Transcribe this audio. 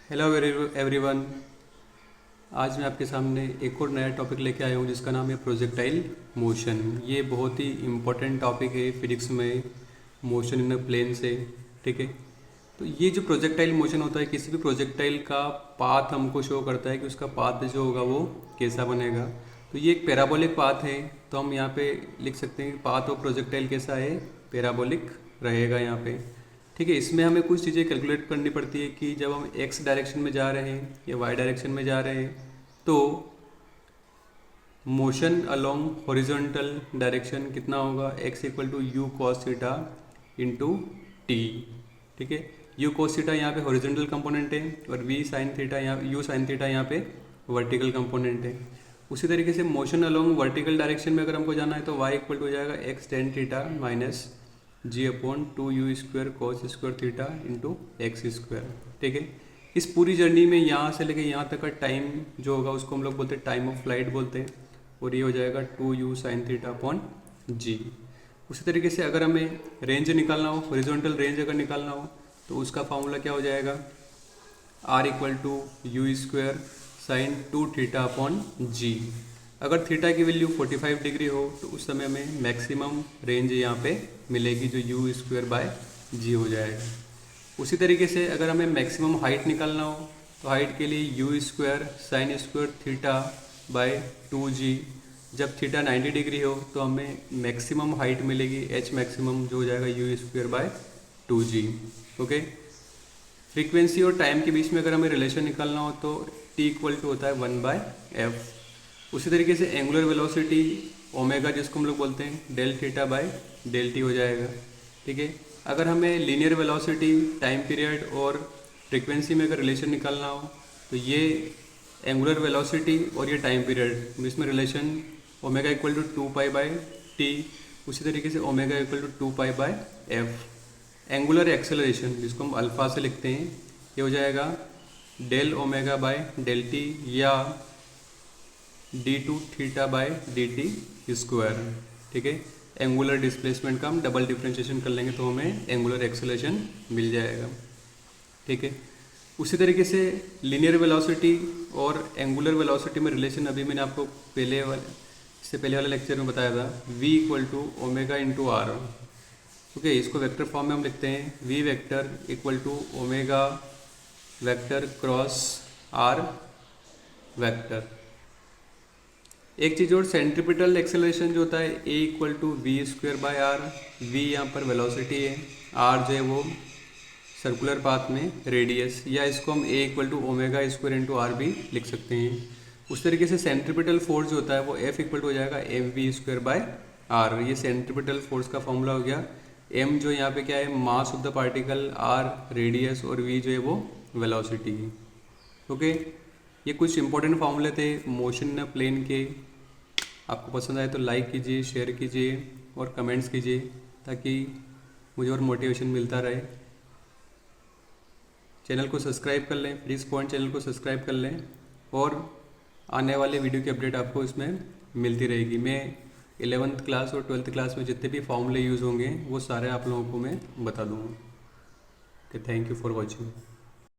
Hello everyone. आज मैं आपके सामने एक और नया टॉपिक लेके आया हूँ जिसका नाम है प्रोजेक्टाइल मोशन। ये बहुत ही इम्पोर्टेंट टॉपिक है फिजिक्स में, मोशन इन अ प्लेन से। ठीक है, तो ये जो प्रोजेक्टाइल मोशन होता है, किसी भी प्रोजेक्टाइल का पाथ हमको शो करता है कि उसका पाथ जो होगा वो कैसा बनेगा। तो ये एक पैराबोलिक पाथ है, तो हम यहाँ पे लिख सकते हैं कि पाथ ऑफ प्रोजेक्टाइल कैसा है, पैराबोलिक रहेगा यहाँ पे। ठीक है, इसमें हमें कुछ चीज़ें कैलकुलेट करनी पड़ती है कि जब हम एक्स डायरेक्शन में जा रहे हैं या वाई डायरेक्शन में जा रहे हैं तो मोशन अलोंग हॉरिजॉन्टल डायरेक्शन कितना होगा, x equal to u cos theta into t. ठीक है, यू कॉस थीटा यहाँ पे हॉरिजॉन्टल कंपोनेंट है और वी साइन थीटा यहाँ, यू साइन थीटा यहाँ पे वर्टिकल कंपोनेंट है। उसी तरीके से मोशन अलोंग वर्टिकल डायरेक्शन में अगर हमको जाना है तो वाई इक्वल टू हो जाएगा x tan theta minus g upon two u square cos square theta into x square. ठीक है, इस पूरी जर्नी में यहाँ से लेके यहाँ तक का टाइम जो होगा उसको हम लोग बोलते हैं टाइम ऑफ फ्लाइट बोलते हैं, और ये हो जाएगा two u sine theta upon g. उसी तरीके से अगर हमें रेंज निकालना हो, हॉरिजॉन्टल रेंज अगर निकालना हो तो उसका फॉर्मूला क्या हो जाएगा, R equal to u square sine two theta upon g. अगर थीटा की वैल्यू 45 डिग्री हो तो उस समय हमें मैक्सिमम रेंज यहाँ पे मिलेगी जो यू स्क्वायर बाय जी हो जाएगा। उसी तरीके से अगर हमें मैक्सिमम हाइट निकालना हो तो हाइट के लिए u square sine square theta by two g. जब थीटा 90 डिग्री हो तो हमें मैक्सिमम हाइट मिलेगी एच मैक्सिमम जो हो जाएगा u square by two g. Okay, frequency और टाइम के बीच में अगर हमें रिलेशन निकालना हो तो टी इक्वल टू होता है 1/f। उसी तरीके से एंगुलर वेलोसिटी ओमेगा जिसको हम लोग बोलते हैं del theta by del t हो जाएगा। ठीक है, अगर हमें लीनियर वेलोसिटी, टाइम पीरियड और फ्रीक्वेंसी में अगर रिलेशन निकालना हो तो ये एंगुलर वेलोसिटी और ये टाइम पीरियड, इसमें relation omega equal to 2π/t। उसी तरीके से omega equal to 2π/f। Angular acceleration जिसको हम अल्फा से लिखते हैं, ये हो जाएगा del omega by del t या d2 theta by dt square. ठीक है, एंगुलर डिस्प्लेसमेंट का हम डबल डिफ्रेंशिएशन कर लेंगे तो हमें एंगुलर एक्सेलरेशन मिल जाएगा। ठीक है, उसी तरीके से लीनियर वेलोसिटी और एंगुलर वेलोसिटी में रिलेशन अभी मैंने आपको इससे पहले वाले लेक्चर में बताया था, v equal to omega into r. Okay, इसको वेक्टर फॉर्म में हम लिखते हैं v vector equal to omega vector cross r vector. एक चीज़ और, सेंट्रीपिटल एक्सेलरेशन जो होता है a equal to v square by r. v यहाँ पर वेलोसिटी है, r जो है वो सर्कुलर पाथ में रेडियस, या इसको हम a equal to omega square into r भी लिख सकते हैं। उस तरीके से सेंट्रीपिटल फोर्स जो होता है वो F इक्वल टू हो जाएगा m v square by r. ये सेंट्रीपिटल फोर्स का फॉर्मूला हो गया। m जो यहाँ पे क्या है, mass of the particle, r radius और v जो है वो वेलोसिटी। ओके, ये कुछ इंपॉर्टेंट फार्मूले थे मोशन प्लेन के। आपको पसंद आए तो लाइक कीजिए, शेयर कीजिए और कमेंट्स कीजिए ताकि मुझे और मोटिवेशन मिलता रहे। चैनल को सब्सक्राइब कर लें, प्लीज़ पॉइंट चैनल को सब्सक्राइब कर लें और आने वाले वीडियो की अपडेट आपको इसमें मिलती रहेगी। मैं 11th क्लास और 12th क्लास में जितने भी फॉर्मूले यूज़ होंगे वो सारे आप लोगों को मैं बता दूँगा। Thank you for watching.